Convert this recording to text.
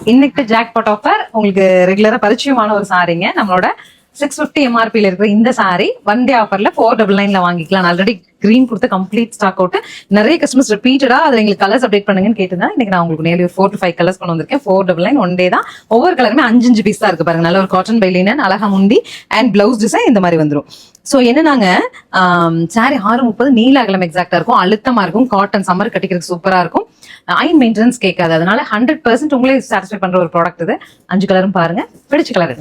இன்னைக்கு jackpot offer உங்களுக்கு ரெகுலரா பரிச்சயமான ஒரு சாரிங்க. நம்மளோட 650 MRP இருக்கிற இந்த சாரி ஒன் டே ஆஃபர்ல 499 வாங்கிக்கலாம். ஆல்ரெடி கிரீன் கொடுத்து கம்ப்ளீட் ஸ்டாக் அவுட். நிறைய கஸ்டமர்ஸ் ரிப்பீட்டடா அதுல எங்களுக்கு கலர்ஸ் அப்டேட் பண்ணுங்கன்னு கேட்டுதான் இன்னைக்கு நான் உங்களுக்கு நேரில் 4 to 5 கலர்ஸ் கொண்டு வந்திருக்கேன். 499 ஒன் டே தான். ஒவ்வொரு கலருமே 5 பீஸ் தான் இருக்கு பாருங்க. நல்ல ஒரு காட்டன் பைலினன், அழகா முந்தி அண்ட் பிளவுஸ் டிசைன் இந்த மாதிரி வந்துடும். சோ என்னன்னாங்க, சாரி 630 நீல அகலம் எக்ஸாக்டா இருக்கும், அழுத்தமா இருக்கும், காட்டன் சம்மர் கட்டிக்கிறதுக்கு சூப்பரா இருக்கும், அயன் மெயின்டெனன்ஸ் கேட்காது. அதனால 100% உங்களே சாட்டிஸ்ஃபை பண்ற ஒரு ப்ராடக்ட் இது. 5 கலரும் பாருங்க, பிடிச்ச கலர்